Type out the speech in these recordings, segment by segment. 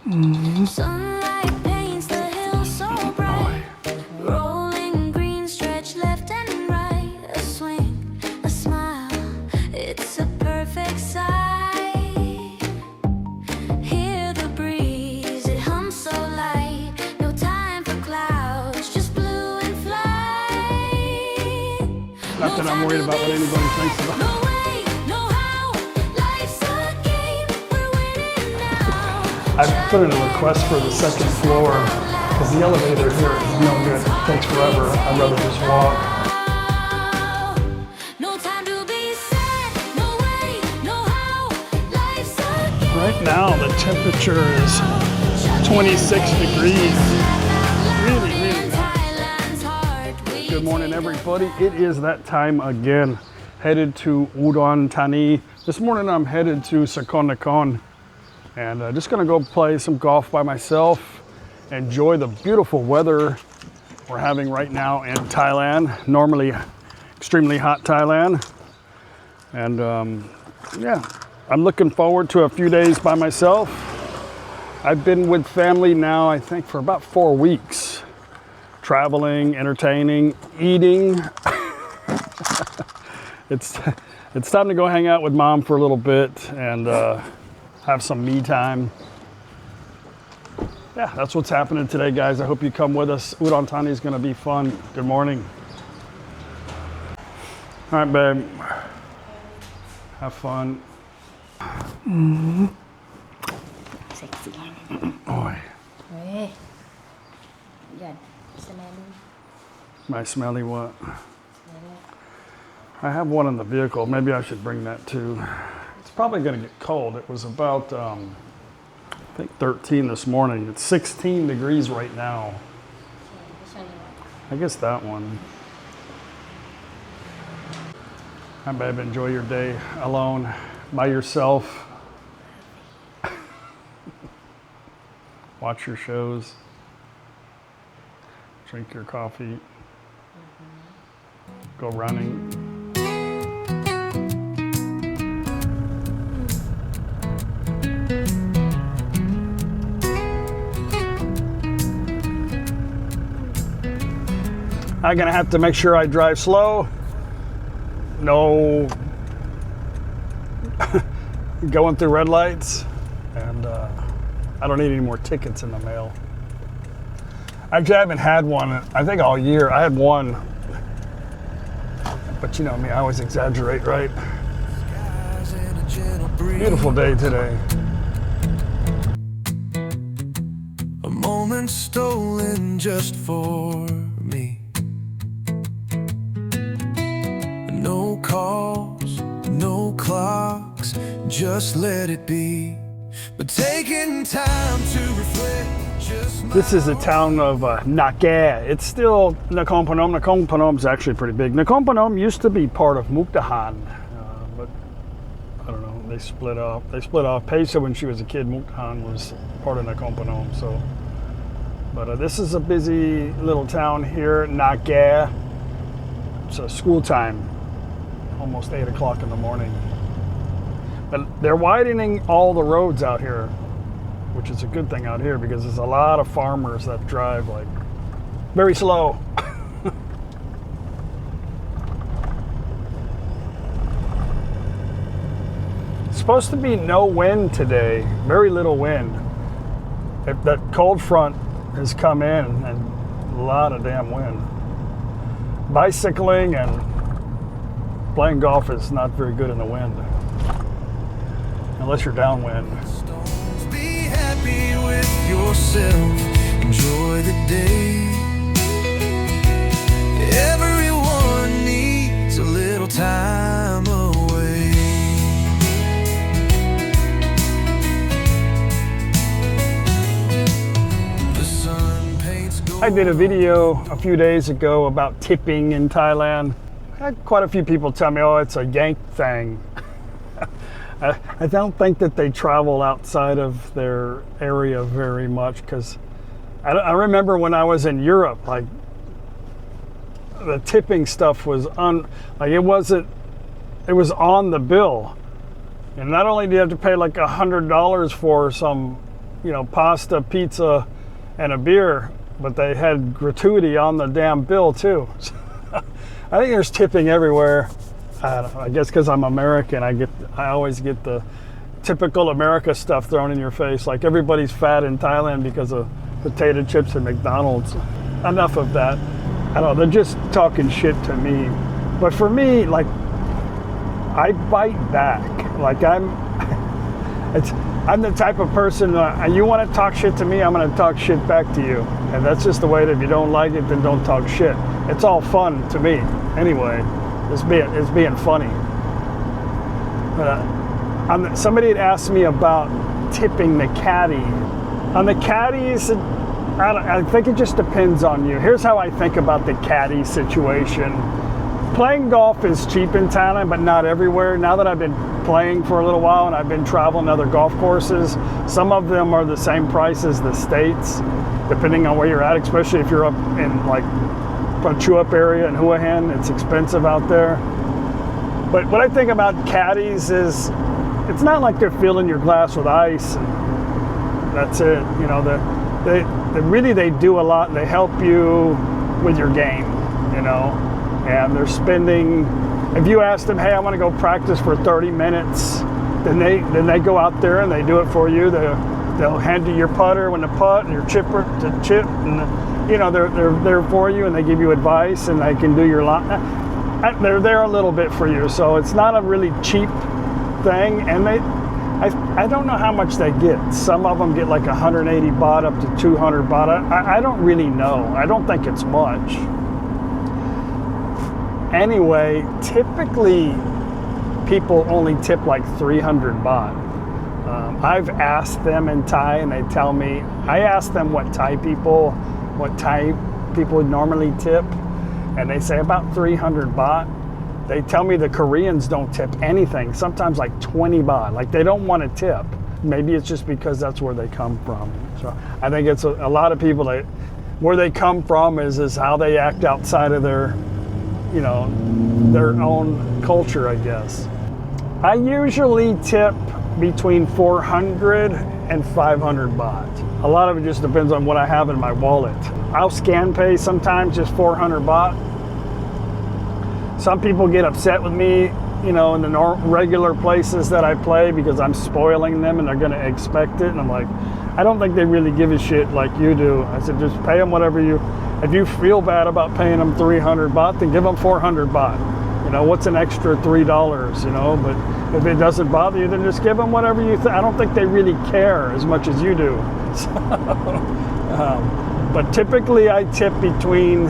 Sunlight paints the hills so bright. Rolling green stretch left and right. A swing, a smile, it's a perfect sight. Hear the breeze, it hums so light. No time for clouds, just blue and flight. Not that I'm worried about what anybody thinks about. No way, no how, life's a game, we're winning now. I've put in a request for the second floor because the elevator here is no good. It takes forever. I'd rather just walk. No time to be sad, no way, no how, life's a game. Right now the temperature is 26 degrees. Really, really nice. Thailand's heart, we Good morning, everybody. It is that time again. Headed to Udon Thani. This morning I'm headed to Nakhon. And just gonna go play some golf by myself. Enjoy the beautiful weather we're having right now in Thailand. Normally extremely hot Thailand. And yeah, I'm looking forward to a few days by myself. I've been with family now, I think, for about 4 weeks. Traveling, entertaining, eating. It's time to go hang out with mom for a little bit and have some me time. Yeah, that's what's happening today, guys. I hope you come with us. Udon Thani is going to be fun. Good morning. All right, babe. Have fun. Sexy. Boy, เฮ้ยอย่าสแลน my smelly what? I have one in the vehicle. Maybe I should bring that too. It's probably going to get cold. It was about, I think 13 this morning. It's 16 degrees right now. I guess that one. Hi, babe. Enjoy your day alone, by yourself. Watch your shows. Drink your coffee. Go running. I'm gonna have to make sure I drive slow. No going through red lights, and I don't need any more tickets in the mail. Actually, I haven't had one, I think, all year. I had one, but you know me, I always exaggerate, right? Beautiful day today. A moment stolen just for me. No calls, no clocks, just let it be. But taking time to reflect just This is the town of Nakhon. It's still NakhonPhanom. NakhonPhanom is actually pretty big. NakhonPhanom used to be part of Mukdahan, but I don't know. They split off. Paige said when she was a kid, Mukdahan was part of NakhonPhanom. So, but this is a busy little town here, Nakhon. It's school time, almost 8 o'clock in the morning. But they're widening all the roads out here, which is a good thing out here because there's a lot of farmers that drive like very slow. It's supposed to be no wind today, very little wind. That cold front has come in and a lot of damn wind. Bicycling and playing golf is not very good in the wind, unless you're downwind. be happy with yourself. Enjoy the day. Everyone needs a little time away. The sun paints gold. I did a video a few days ago about tipping in Thailand. I had quite a few people tell me, oh, it's a Yank thing. I don't think that they travel outside of their area very much because I remember when I was in Europe, like the tipping stuff was it was on the bill. And not only do you have to pay like $100 for some pasta, pizza, and a beer, but they had gratuity on the damn bill too. I think there's tipping everywhere. I don't know, I guess because I'm American, I always get the typical America stuff thrown in your face, like everybody's fat in Thailand because of potato chips and McDonald's. Enough of that. I don't know, they're just talking shit to me. But for me, like, I bite back. Like I'm the type of person, you want to talk shit to me, I'm going to talk shit back to you. And that's just the way that if you don't like it, then don't talk shit. It's all fun to me. Anyway, it's being funny. But somebody had asked me about tipping the caddy. On the caddies, I think it just depends on you. Here's how I think about the caddy situation. Playing golf is cheap in Thailand, but not everywhere. Now that I've been playing for a little while and I've been traveling other golf courses, some of them are the same price as the States, depending on where you're at, especially if you're up in like Chuap area and Hua Hin, it's expensive out there. But what I think about caddies is it's not like they're filling your glass with ice and that's it. They do a lot. They help you with your game, and they're spending, if you ask them, hey, I want to go practice for 30 minutes, then they go out there and they do it for you. They'll hand you your putter when to putt and your chipper to chip, and they're there for you and they give you advice and they can do your line. They're there a little bit for you, so it's not a really cheap thing. And I don't know how much they get. Some of them get like 180 baht up to 200 baht. I don't really know. I don't think it's much. Anyway, typically people only tip like 300 baht. I've asked them in Thai and they tell me, I asked them what Thai people normally tip, and they say about 300 baht. They tell me the Koreans don't tip anything, sometimes like 20 baht. Like they don't want to tip. Maybe it's just because that's where they come from. So I think it's a lot of people that where they come from is how they act outside of their own culture, I guess. I usually tip between 400 and 500 baht. A lot of it just depends on what I have in my wallet. I'll scan pay sometimes, just 400 baht. Some people get upset with me, in the regular places that I play because I'm spoiling them and they're going to expect it. And I'm like, I don't think they really give a shit like you do. I said, just pay them whatever if you feel bad about paying them 300 baht, then give them 400 baht. What's an extra $3, But if it doesn't bother you, then just give them whatever you think. I don't think they really care as much as you do. So, but typically I tip between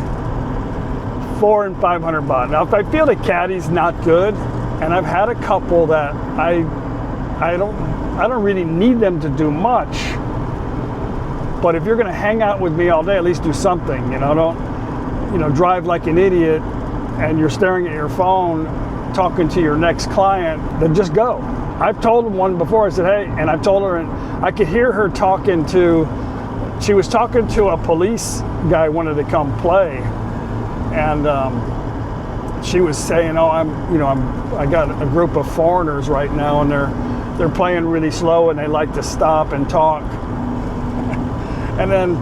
400 and 500 baht. Now, if I feel the caddy's not good, and I've had a couple that I don't really need them to do much, but if you're going to hang out with me all day, at least do something. Don't drive like an idiot and you're staring at your phone talking to your next client, then just go. I've told one before, I said, hey, and I've told her, and I could hear her she was talking to a police guy wanted to come play, and she was saying, oh, I got a group of foreigners right now and they're playing really slow and they like to stop and talk. And then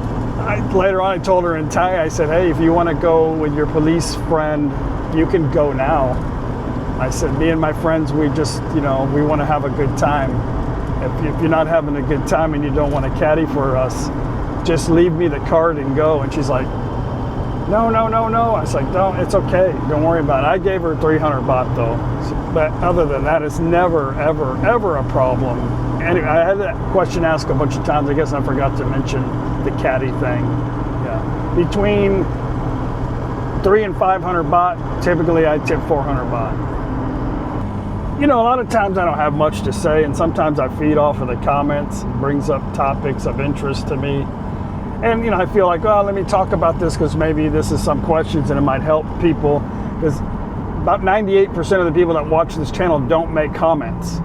later on I told her in Thai, I said, hey, if you want to go with your police friend, you can go now. I said, me and my friends, we just, we want to have a good time. If you're not having a good time and you don't want to caddy for us, just leave me the card and go. And she's like, no. I was like, no, it's okay. Don't worry about it. I gave her 300 baht though. But other than that, it's never, ever, ever a problem. Anyway, I had that question asked a bunch of times. I guess I forgot to mention the caddy thing. Yeah. Between 300 and 500 baht, typically I tip 400 baht. A lot of times I don't have much to say, and sometimes I feed off of the comments. It brings up topics of interest to me. And, I feel like, well, let me talk about this because maybe this is some questions and it might help people. Because about 98% of the people that watch this channel don't make comments.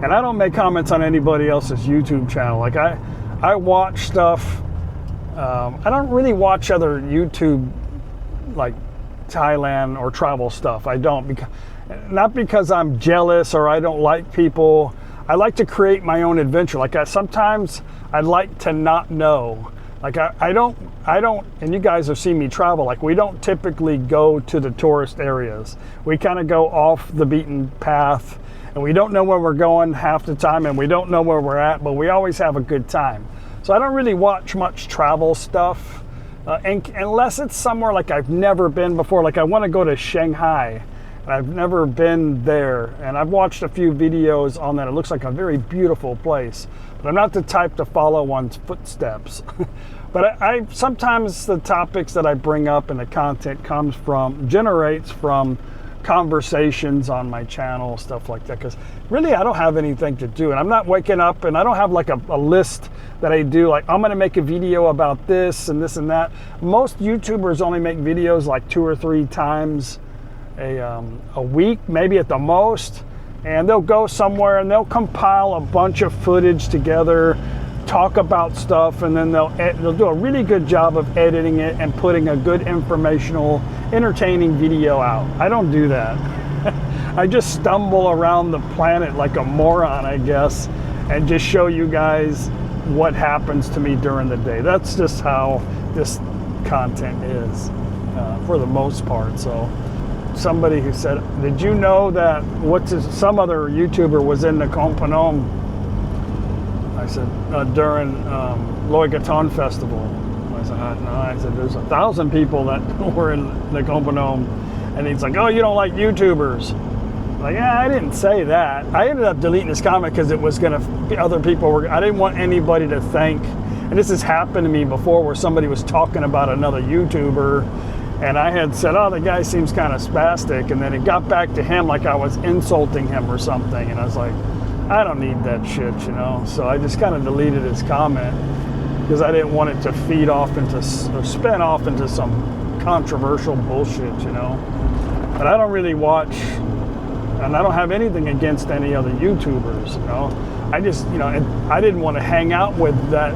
And I don't make comments on anybody else's YouTube channel. Like, I watch stuff. I don't really watch other YouTube, like Thailand or travel stuff. I don't. Not because I'm jealous or I don't like people. I like to create my own adventure. Like sometimes I like to not know. Like I don't, and you guys have seen me travel, like we don't typically go to the tourist areas. We kind of go off the beaten path, and we don't know where we're going half the time, and we don't know where we're at, but we always have a good time. So I don't really watch much travel stuff, and unless it's somewhere like I've never been before. Like I want to go to Shanghai, and I've never been there, and I've watched a few videos on that. It looks like a very beautiful place, but I'm not the type to follow one's footsteps. But I sometimes the topics that I bring up and the content generates from conversations on my channel, stuff like that, because really I don't have anything to do, and I'm not waking up and I don't have like a list that I do, like I'm going to make a video about this and this and that. Most YouTubers only make videos like 2 or 3 times a week, maybe at the most, and they'll go somewhere and they'll compile a bunch of footage together, talk about stuff, and then they'll do a really good job of editing it and putting a good informational, entertaining video out. I don't do that. I just stumble around the planet like a moron, I guess, and just show you guys what happens to me during the day. That's just how this content is for the most part. So somebody who said, did you know that some other YouTuber was in NakhonPhanom? I said, during Loy Gaton Festival. I said, no. I said, there's 1,000 people that were in NakhonPhanom. And he's like, oh, you don't like YouTubers. I'm like, yeah, I didn't say that. I ended up deleting this comment because it was going to be other people. I didn't want anybody to think, and this has happened to me before, where somebody was talking about another YouTuber, and I had said, oh, the guy seems kind of spastic. And then it got back to him like I was insulting him or something. And I was like, I don't need that shit, you know? So I just kind of deleted his comment because I didn't want it to feed off into, or spin off into some controversial bullshit, you know? But I don't really watch, and I don't have anything against any other YouTubers, you know? I just, you know, I didn't want to hang out with that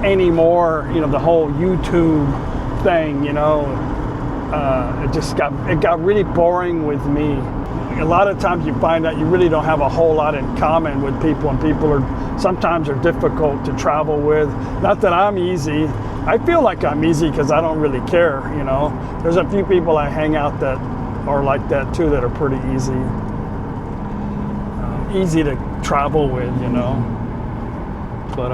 anymore, you know, the whole YouTube thing, you know? It got really boring with me. A lot of times you find out you really don't have a whole lot in common with people, and people sometimes are difficult to travel with. Not that I'm easy. I feel like I'm easy because I don't really care, you know. There's a few people I hang out that are like that too, that are pretty easy to travel with, you know. But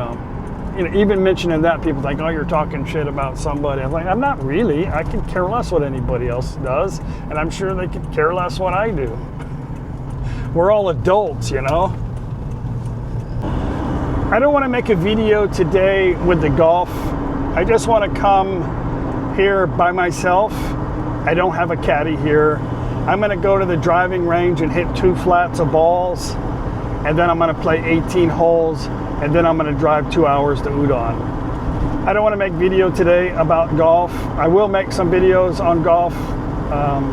you know, even mentioning that, people think, oh, you're talking shit about somebody. I'm like, I'm not really. I could care less what anybody else does, and I'm sure they could care less what I do. We're all adults, you know. I don't want to make a video today with the golf. I just want to come here by myself. I don't have a caddy here. I'm going to go to the driving range and hit 2 flats of balls, and then I'm going to play 18 holes, and then I'm going to drive 2 hours to Udon. I don't want to make video today about golf. I will make some videos on golf,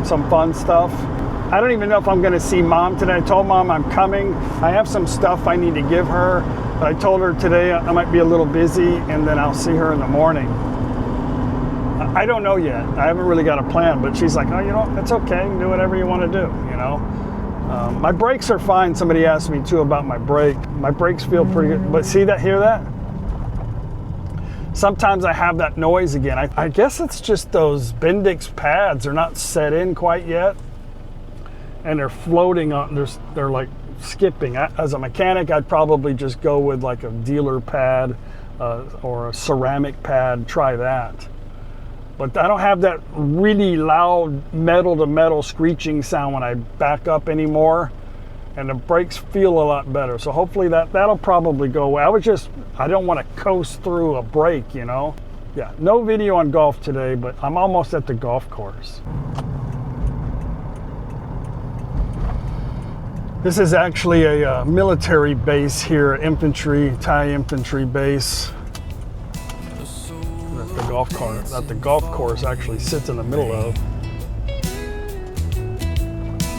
some fun stuff. I don't even know if I'm going to see Mom today. I told Mom I'm coming. I have some stuff I need to give her, but I told her today I might be a little busy, and then I'll see her in the morning. I don't know yet. I haven't really got a plan, but she's like, oh, you know, it's okay. Do whatever you want to do, you know. My brakes are fine. Somebody asked me too about my brake. My brakes feel pretty good, but see that, hear that? Sometimes I have that noise again. I guess it's just those Bendix pads are not set in quite yet, and they're floating on, they're like skipping. As a mechanic, I'd probably just go with like a dealer pad or a ceramic pad, try that. But I don't have that really loud metal to metal screeching sound when I back up anymore, and the brakes feel a lot better. So hopefully that'll probably go away. I don't want to coast through a break, you know? Yeah, no video on golf today, but I'm almost at the golf course. This is actually a military base here, Thai infantry base. That the golf course actually sits in the middle of.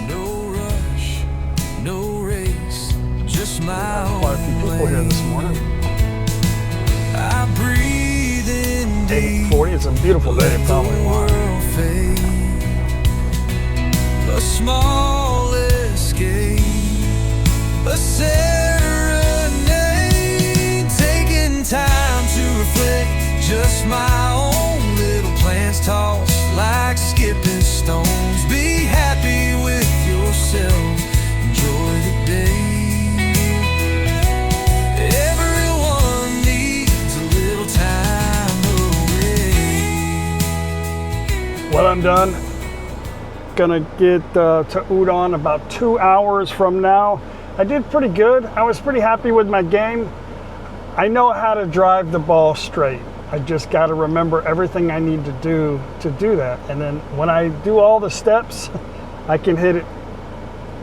No rush, no race, just my Quite a few people here this morning. I breathe in deep. 8:40. It's a beautiful day, probably. World fade. A small escape, a serenade. just my own little plans tossed like skipping stones. Be happy with yourself, enjoy the day. Everyone needs a little time away. Well, I'm done. Gonna get to Udon about 2 hours from now. I did pretty good. I was pretty happy with my game. I know how to drive the ball straight. I just got to remember everything I need to do that. And then when I do all the steps, I can hit it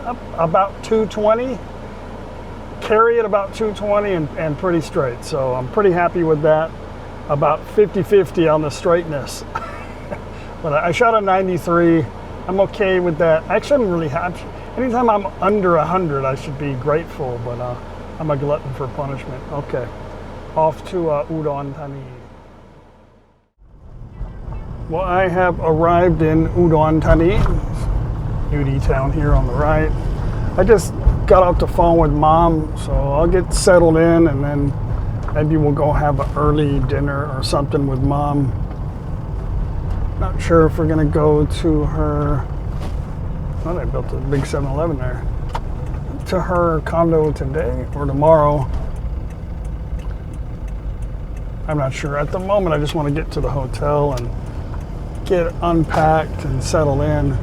up about 220, carry it about 220 and pretty straight. So I'm pretty happy with that. About 50-50 on the straightness. But I shot a 93. I'm okay with that. I shouldn't really have. Anytime I'm under 100, I should be grateful, but I'm a glutton for punishment. Okay, off to Udon Thani. Well, I have arrived in Udon Thani, UD town here on the right. I just got off the phone with Mom, so I'll get settled in and then maybe we'll go have an early dinner or something with Mom. Not sure if we're gonna go to her. Well, they built a big 7-Eleven there. To her condo today or tomorrow. I'm not sure. At the moment, I just want to get to the hotel and get unpacked and settle in.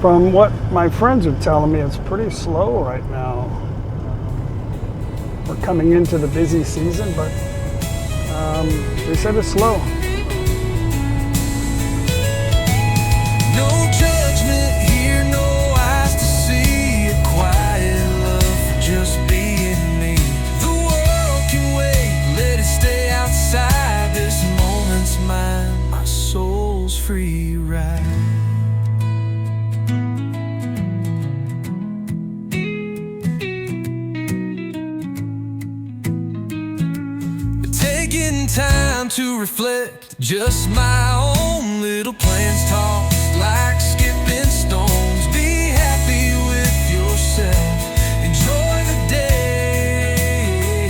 From what my friends are telling me, it's pretty slow right now. We're coming into the busy season, but they said it's slow. No judgment here, no eyes to see. A quiet love for just being me. The world can wait, let it stay outside. This moment's mine, my soul's free ride. Taking time to reflect, just my own little plans tossed like skipping stones. Be happy with yourself, enjoy the day.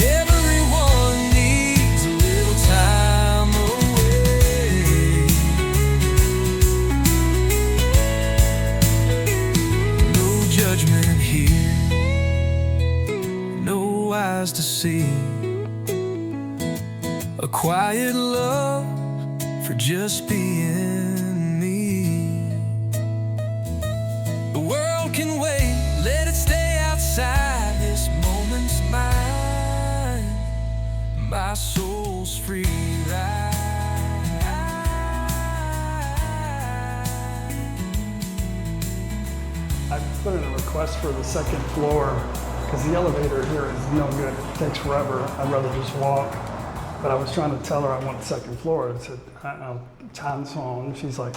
Everyone needs a little time away. No judgment here, no eyes to see. A quiet love for just being me. The world can wait, let it stay outside. This moment's mine, my soul's free ride. I put in a request for the second floor because the elevator here is no good. It takes forever. I'd rather just walk. But I was trying to tell her I want the second floor. I said, Chan's home. She's like,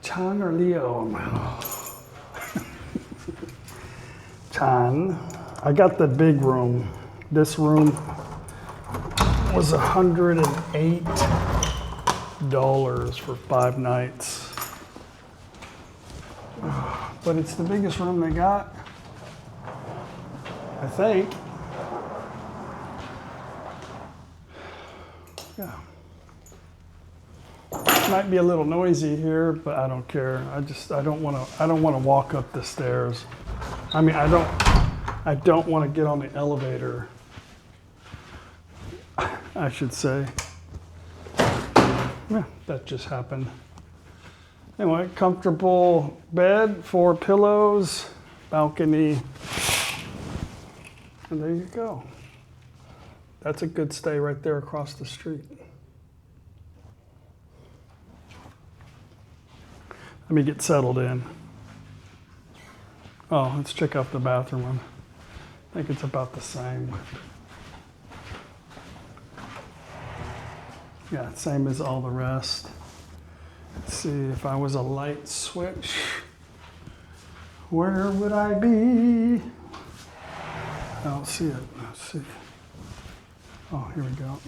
Chan or Leo? I'm like, oh. Chan. I got the big room. This room was $108 for 5 nights. But it's the biggest room they got, I think. Yeah. Might be a little noisy here, but I don't care. I don't want to walk up the stairs. I mean, I don't want to get on the elevator. I should say. Yeah, that just happened. Anyway, comfortable bed, 4 pillows, balcony. And there you go. That's a good stay right there across the street. Let me get settled in. Oh, let's check out the bathroom. I think it's about the same. Yeah, same as all the rest. Let's see, if I was a light switch, where would I be? I don't see it. Let's see. Oh, here we go.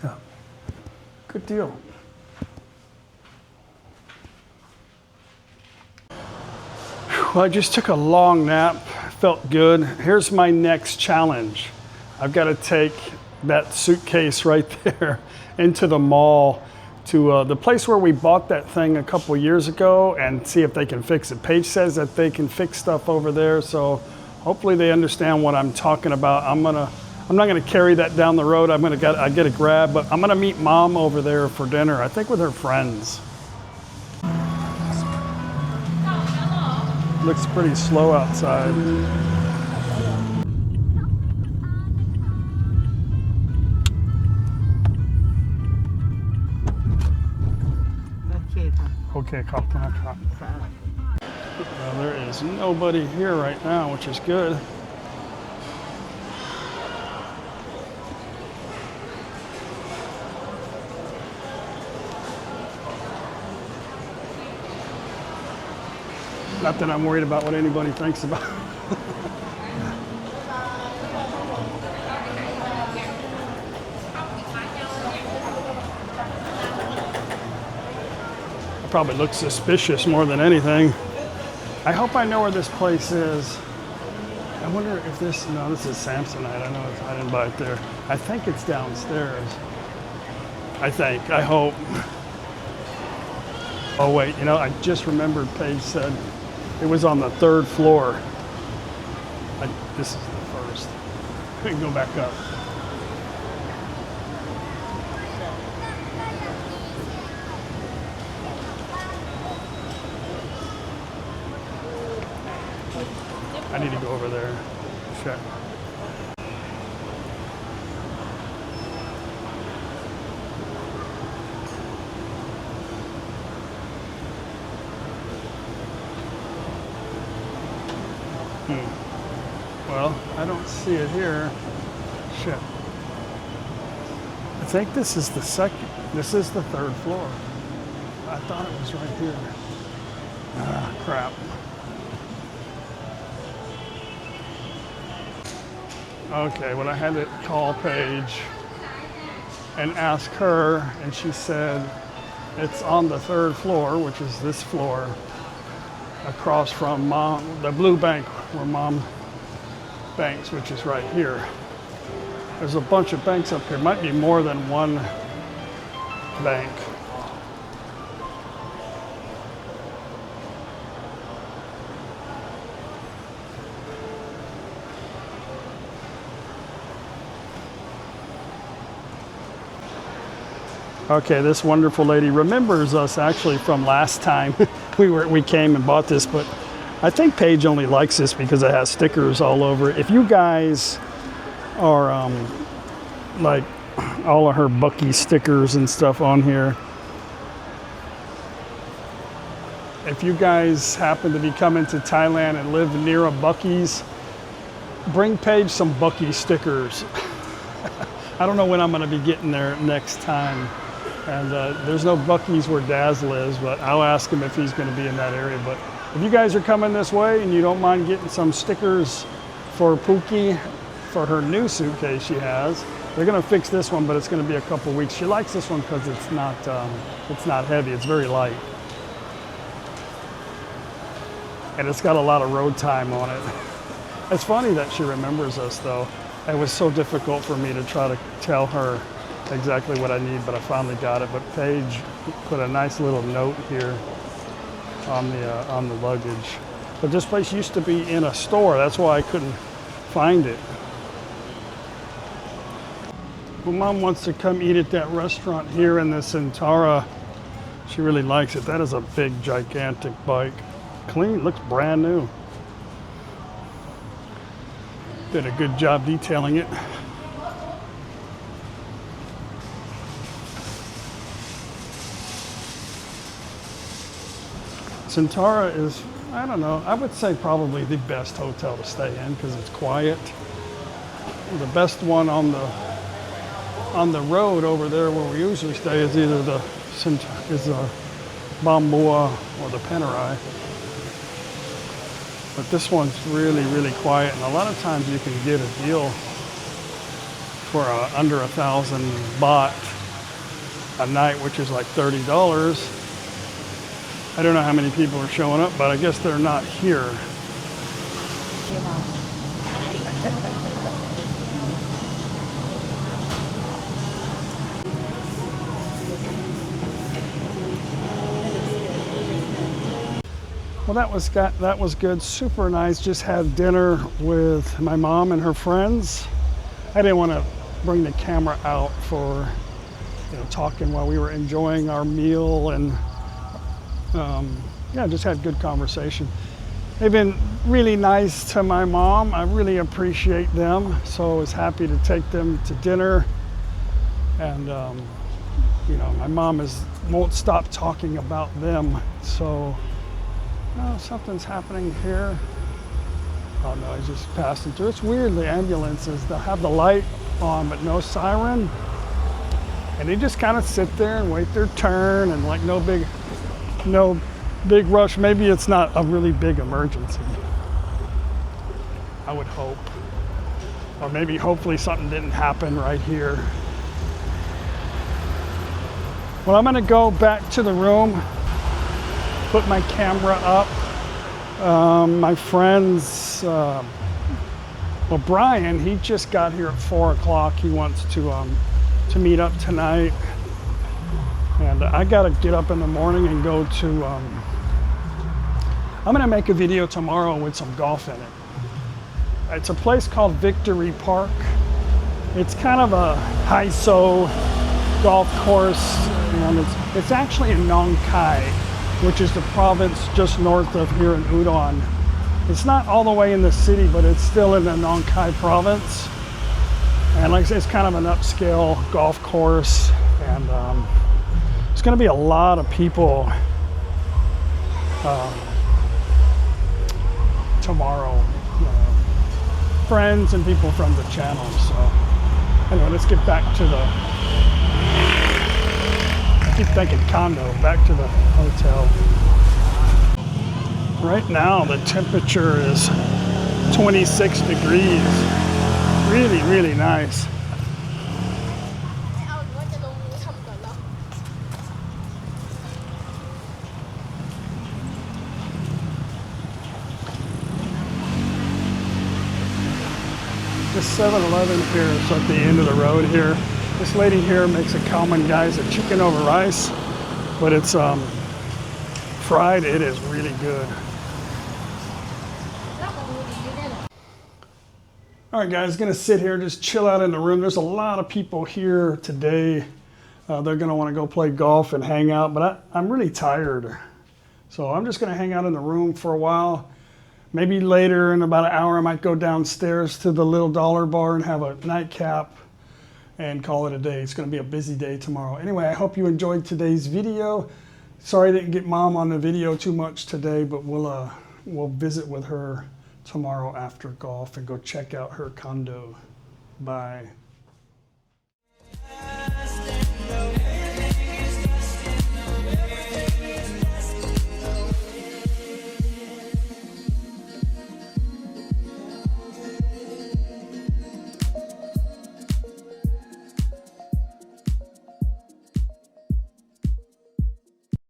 Yeah, good deal. Whew. Well, I just took a long nap, felt good. Here's my next challenge. I've got to take that suitcase right there into the mall to the place where we bought that thing a couple years ago and see if they can fix it. Paige says that they can fix stuff over there, so hopefully they understand what I'm talking about. I'm not gonna carry that down the road. I get a grab, but I'm gonna meet Mom over there for dinner, I think with her friends. Looks pretty slow outside. Okay, well, there is nobody here right now, which is good. Not that I'm worried about what anybody thinks about. Probably looks suspicious more than anything. I hope I know where this place is. I wonder if this, no, this is Samsonite. I know I didn't buy it there. I think it's downstairs. I hope. Oh wait, you know, I just remembered Paige said it was on the 3rd floor. This is the first. We can go back up. I need to go over there. Check. Well, I don't see it here. Shit. I think this is the 3rd floor. I thought it was right here. Ah, crap. Okay, well, I had to call Paige and ask her, and she said it's on the 3rd floor, which is this floor, across from the blue bank where Mom banks, which is right here. There's a bunch of banks up here. Might be more than one bank. Okay, this wonderful lady remembers us actually from last time we came and bought this, but I think Paige only likes this because it has stickers all over it. If you guys are like all of her Bucky stickers and stuff on here, if you guys happen to be coming to Thailand and live near a Bucky's, bring Paige some Bucky stickers. I don't know when I'm going to be getting there next time. And there's no Bucky's where Daz lives, but I'll ask him if he's going to be in that area. But if you guys are coming this way and you don't mind getting some stickers for Pookie for her new suitcase she has, they're going to fix this one, but it's going to be a couple weeks. She likes this one because it's not heavy. It's very light. And it's got a lot of road time on it. It's funny that she remembers us, though. It was so difficult for me to try to tell her exactly what I need, but I finally got it. But Paige put a nice little note here on the luggage. But this place used to be in a store. That's why I couldn't find it. Well, Mom wants to come eat at that restaurant here in the Centara. She really likes it. That is a big, gigantic bike. Clean, looks brand new. Did a good job detailing it. Centara is, I don't know, I would say probably the best hotel to stay in because it's quiet. The best one on the road over there where we usually stay is either the Bamboa or the Panerai. But this one's really, really quiet, and a lot of times you can get a deal for under 1,000 baht a night, which is like $30. I don't know how many people are showing up, but I guess they're not here. Well, that was good. Super nice. Just had dinner with my mom and her friends. I didn't want to bring the camera out for, talking while we were enjoying our meal, and yeah, just had good conversation. They've been really nice to my mom. I really appreciate them. So I was happy to take them to dinner, and my mom won't stop talking about them. So. Oh, something's happening here. Oh no, he's just passing through. It's weird, the ambulances, they'll have the light on but no siren. And they just kind of sit there and wait their turn, and like no big rush. Maybe it's not a really big emergency, I would hope. Or maybe hopefully something didn't happen right here. Well, I'm gonna go back to the room, put my camera up. My friends, well, Brian, he just got here at 4 o'clock. He wants to meet up tonight. And I gotta get up in the morning and go to, I'm gonna make a video tomorrow with some golf in it. It's a place called Victory Park. It's kind of a high-so golf course, and it's actually in Nong Khai, which is the province just north of here in Udon. It's not all the way in the city, but it's still in the Nong Khai province. And like I say, it's kind of an upscale golf course. And there's gonna be a lot of people tomorrow. Friends and people from the channel. So anyway, let's get back to I keep thinking condo, back to the hotel. Right now the temperature is 26 degrees. Really, really nice. This 7-Eleven here is at the end of the road here. This lady here makes a common guys a chicken over rice, but it's fried. It is really good. All right, guys, gonna sit here, just chill out in the room. There's a lot of people here today. They're gonna want to go play golf and hang out, but I'm really tired, so I'm just gonna hang out in the room for a while. Maybe later in about an hour, I might go downstairs to the Little Dollar Bar and have a nightcap and call it a day. It's gonna be a busy day tomorrow. Anyway, I hope you enjoyed today's video. Sorry I didn't get Mom on the video too much today, but we'll visit with her tomorrow after golf and go check out her condo. Bye.